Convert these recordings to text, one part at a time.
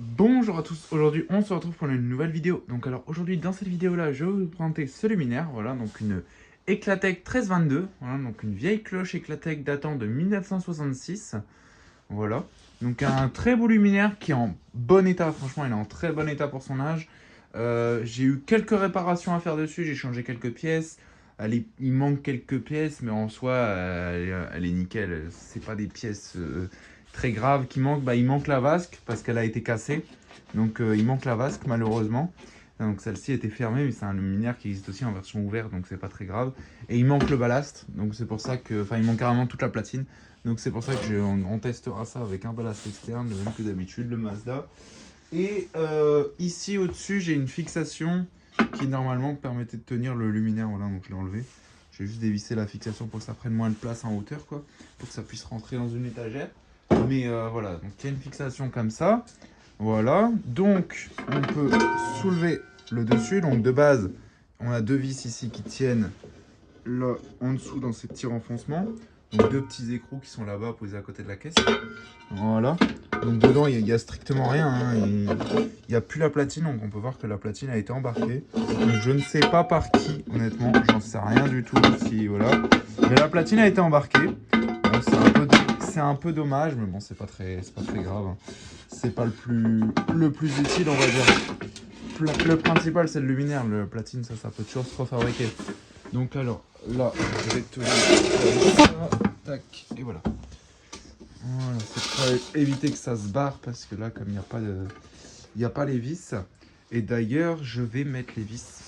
Bonjour à tous, aujourd'hui on se retrouve pour une nouvelle vidéo. Donc alors aujourd'hui dans cette vidéo là je vais vous présenter ce luminaire, voilà donc une Eclatec 1322, voilà donc une vieille cloche Eclatec datant de 1966, voilà. Donc un très beau luminaire qui est en bon état, franchement il est en très bon état pour son âge. J'ai eu quelques réparations à faire dessus, j'ai changé quelques pièces, il manque quelques pièces mais en soi elle est nickel, c'est pas des pièces très graves qui manquent. Il manque la vasque parce qu'elle a été cassée, donc il manque la vasque malheureusement. Donc celle-ci était fermée, mais c'est un luminaire qui existe aussi en version ouverte, donc c'est pas très grave. Et il manque le ballast, donc c'est pour ça que, enfin il manque carrément toute la platine. Donc c'est pour ça que on testera ça avec un ballast externe, le même que d'habitude, le Mazda. Et ici au-dessus, j'ai une fixation qui normalement permettait de tenir le luminaire. Voilà, donc je l'ai enlevé. J'ai juste dévissé la fixation pour que ça prenne moins de place en hauteur, quoi, pour que ça puisse rentrer dans une étagère. Mais voilà, donc il y a une fixation comme ça. Voilà, donc on peut soulever le dessus. Donc de base, on a deux vis ici qui tiennent là en dessous dans ces petits renfoncements. Donc deux petits écrous qui sont là-bas posés à côté de la caisse. Voilà. Donc dedans, il n'y a strictement rien, hein. Il n'y a plus la platine, donc on peut voir que la platine a été embarquée. Donc je ne sais pas par qui, honnêtement, j'en sais rien du tout. Si, voilà. Mais la platine a été embarquée. Bon, c'est un peu dommage, mais bon, c'est pas très grave, hein. C'est pas le plus utile, on va dire. Le principal, c'est le luminaire. Le platine, ça peut toujours se refabriquer. Donc alors, là, je vais te ça. Tac, et voilà. Voilà, c'est pour éviter que ça se barre parce que là, comme il n'y a pas les vis. Et d'ailleurs, je vais mettre les vis.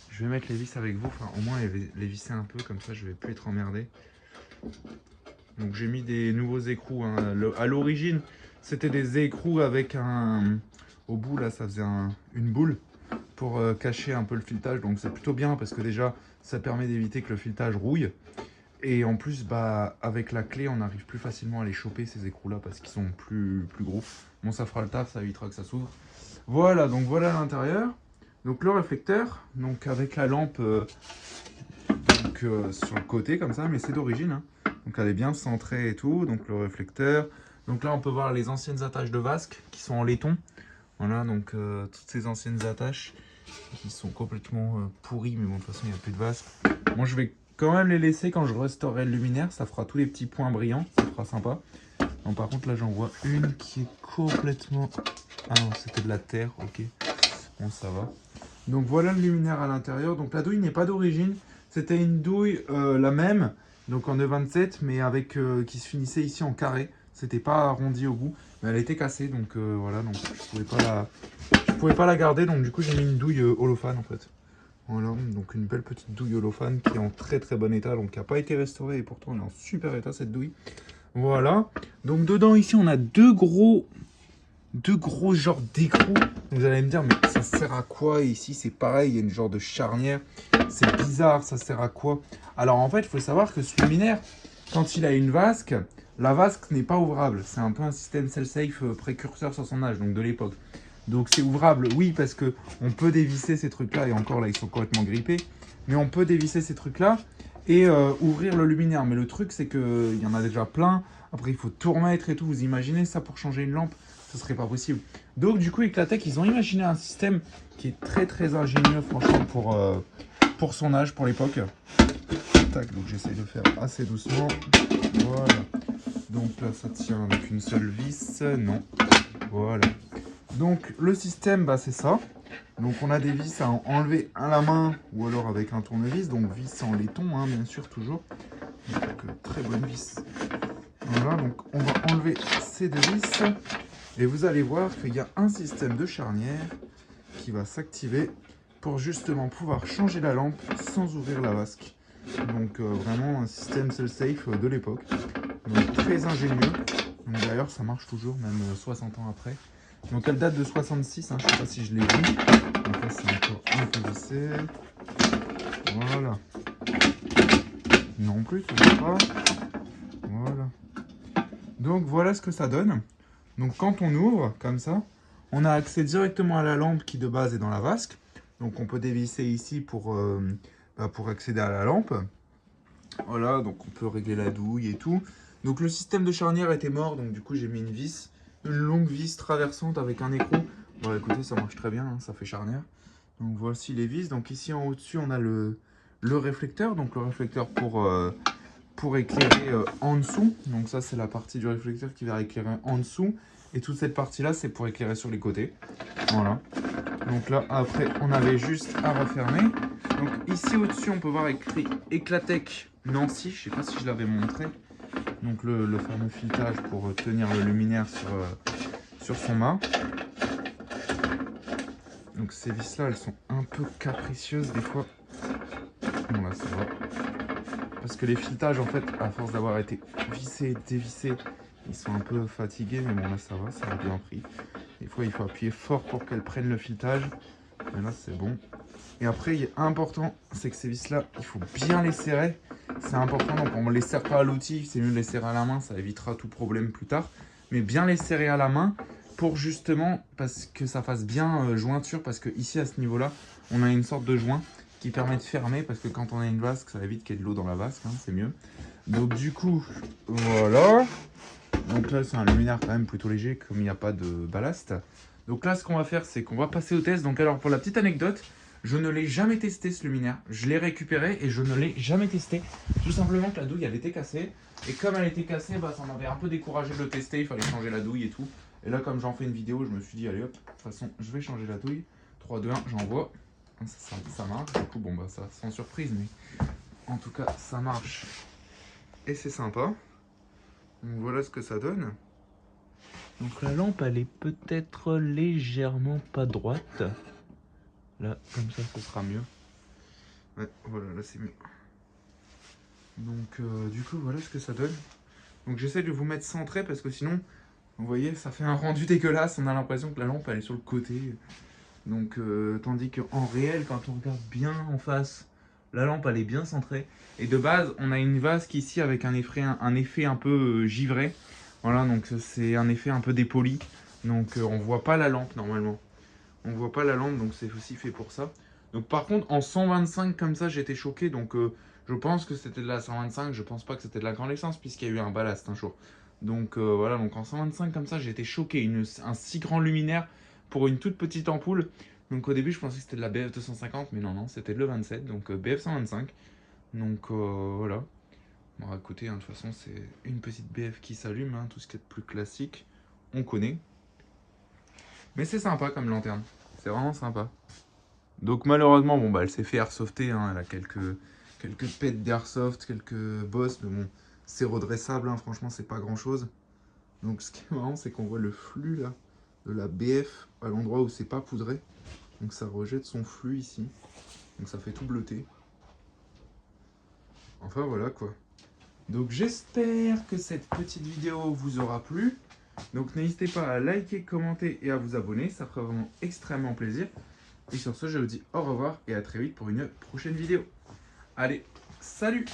Je vais mettre les vis avec vous, enfin au moins les visser un peu, comme ça je vais plus être emmerdé. Donc j'ai mis des nouveaux écrous, hein. À l'origine, c'était des écrous avec un... Au bout là, ça faisait une boule pour cacher un peu le filetage. Donc c'est plutôt bien parce que déjà, ça permet d'éviter que le filetage rouille. Et en plus, avec la clé, on arrive plus facilement à les choper, ces écrous-là, parce qu'ils sont plus gros. Bon, ça fera le taf, ça évitera que ça s'ouvre. Voilà, donc voilà l'intérieur. Donc le réflecteur, donc avec la lampe sur le côté, comme ça, mais c'est d'origine, hein. Donc elle est bien centrée et tout, donc le réflecteur. Donc là, on peut voir les anciennes attaches de vasque, qui sont en laiton. Voilà, donc toutes ces anciennes attaches, qui sont complètement pourries, mais bon, de toute façon, il n'y a plus de vasque. Moi, je vais quand même les laisser quand je restaurerai le luminaire, ça fera tous les petits points brillants, ça fera sympa. Non, par contre là j'en vois une qui est complètement... Ah non, c'était de la terre, ok. Bon, ça va. Donc voilà le luminaire à l'intérieur. Donc la douille n'est pas d'origine, c'était une douille la même, donc en E27, mais avec qui se finissait ici en carré. C'était pas arrondi au bout, mais elle était cassée, donc voilà, donc je pouvais pas la garder, donc du coup j'ai mis une douille holophane en fait. Voilà, donc une belle petite douille holophane qui est en très bon état, donc qui n'a pas été restaurée et pourtant elle est en super état cette douille. Voilà, donc dedans ici on a deux gros genres d'écrous. Vous allez me dire mais ça sert à quoi? Et ici c'est pareil, il y a une genre de charnière, c'est bizarre, ça sert à quoi? Alors en fait il faut savoir que ce luminaire, quand il a une vasque, la vasque n'est pas ouvrable, c'est un peu un système cell-safe précurseur sur son âge, donc de l'époque. Donc c'est ouvrable, oui, parce que on peut dévisser ces trucs-là, et encore là, ils sont complètement grippés, mais on peut dévisser ces trucs-là et ouvrir le luminaire. Mais le truc, c'est qu'il y en a déjà plein, après il faut tout remettre et tout. Vous imaginez ça pour changer une lampe? Ce serait pas possible. Donc du coup, Eclatec, ils ont imaginé un système qui est très ingénieux, franchement, pour son âge, pour l'époque. Tac, donc j'essaye de faire assez doucement. Voilà. Donc là, ça tient avec une seule vis. Non. Voilà. Donc le système, c'est ça. Donc on a des vis à enlever à la main ou alors avec un tournevis. Donc vis en laiton, hein, bien sûr, toujours. Donc très bonne vis. Voilà, donc on va enlever ces deux vis. Et vous allez voir qu'il y a un système de charnière qui va s'activer pour justement pouvoir changer la lampe sans ouvrir la vasque. Donc vraiment un système cell-safe de l'époque. Donc très ingénieux. Donc d'ailleurs ça marche toujours, même 60 ans après. Donc elle date de 66, hein, je ne sais pas si je l'ai dit. Donc là c'est encore un peu vissé. Voilà. Non plus, toujours pas. Voilà. Donc voilà ce que ça donne. Donc quand on ouvre, comme ça, on a accès directement à la lampe qui de base est dans la vasque. Donc on peut dévisser ici pour accéder à la lampe. Voilà, donc on peut régler la douille et tout. Donc le système de charnière était mort, donc du coup j'ai mis une vis une longue vis traversante avec un écrou. Bon écoutez, ça marche très bien, hein, ça fait charnière. Donc voici les vis. Donc ici en haut dessus on a le réflecteur. Donc le réflecteur pour éclairer en dessous. Donc ça c'est la partie du réflecteur qui va éclairer en dessous. Et toute cette partie là c'est pour éclairer sur les côtés. Voilà. Donc là après on avait juste à refermer. Donc ici au dessus on peut voir écrit Eclatec Nancy. Je sais pas si je l'avais montré. Donc le fameux filetage pour tenir le luminaire sur son mât. Donc ces vis là elles sont un peu capricieuses des fois. Bon là ça va. Parce que les filetages en fait à force d'avoir été vissés, dévissés, ils sont un peu fatigués, mais bon là ça va, ça a bien pris. Des fois il faut appuyer fort pour qu'elles prennent le filetage. Mais là c'est bon. Et après il est important, c'est que ces vis là, il faut bien les serrer. C'est important, donc on ne les serre pas à l'outil, c'est mieux de les serrer à la main, ça évitera tout problème plus tard. Mais bien les serrer à la main pour justement, parce que ça fasse bien jointure, parce que ici à ce niveau là, on a une sorte de joint qui permet de fermer, parce que quand on a une vasque, ça évite qu'il y ait de l'eau dans la vasque, hein, c'est mieux. Donc du coup, voilà. Donc là c'est un luminaire quand même plutôt léger, comme il n'y a pas de ballast. Donc là ce qu'on va faire, c'est qu'on va passer au test. Donc alors pour la petite anecdote, je ne l'ai jamais testé ce luminaire. Je l'ai récupéré et je ne l'ai jamais testé. Tout simplement que la douille elle était cassée. Et comme elle était cassée, bah, ça m'avait un peu découragé de le tester. Il fallait changer la douille et tout. Et là comme j'en fais une vidéo, je me suis dit allez hop, de toute façon je vais changer la douille. 3, 2, 1, j'envoie. Ça marche. Du coup bon bah ça sans surprise, mais en tout cas ça marche. Et c'est sympa. Donc voilà ce que ça donne. Donc la lampe elle est peut-être légèrement pas droite. Là comme ça ce sera mieux. Ouais voilà là c'est mieux. Donc du coup voilà ce que ça donne. Donc j'essaie de vous mettre centré parce que sinon vous voyez ça fait un rendu dégueulasse. On a l'impression que la lampe elle est sur le côté. Donc tandis qu'en réel quand on regarde bien en face, la lampe elle est bien centrée. Et de base on a une vasque ici avec un effet un peu givré. Voilà donc c'est un effet un peu dépoli. Donc on voit pas la lampe normalement. On voit pas la lampe donc c'est aussi fait pour ça. Donc par contre en 125 comme ça j'étais choqué. Donc je pense que c'était de la 125. Je pense pas que c'était de la grande essence puisqu'il y a eu un ballast un jour. Donc voilà, donc en 125 comme ça j'étais choqué. Un si grand luminaire pour une toute petite ampoule. Donc au début je pensais que c'était de la BF 250 mais non non c'était de le 27 donc BF 125. Donc voilà. Bon écoutez hein, de toute façon c'est une petite BF qui s'allume, hein, tout ce qui est de plus classique on connaît. Mais c'est sympa comme lanterne, c'est vraiment sympa. Donc malheureusement bon bah elle s'est fait airsofter, hein, elle a quelques pets d'airsoft, quelques bosses, mais bon c'est redressable, hein, franchement c'est pas grand chose. Donc ce qui est marrant c'est qu'on voit le flux là de la BF à l'endroit où c'est pas poudré. Donc ça rejette son flux ici. Donc ça fait tout bleuter. Enfin voilà quoi. Donc j'espère que cette petite vidéo vous aura plu. Donc n'hésitez pas à liker, commenter et à vous abonner. Ça fera vraiment extrêmement plaisir. Et sur ce, je vous dis au revoir et à très vite pour une prochaine vidéo. Allez, salut!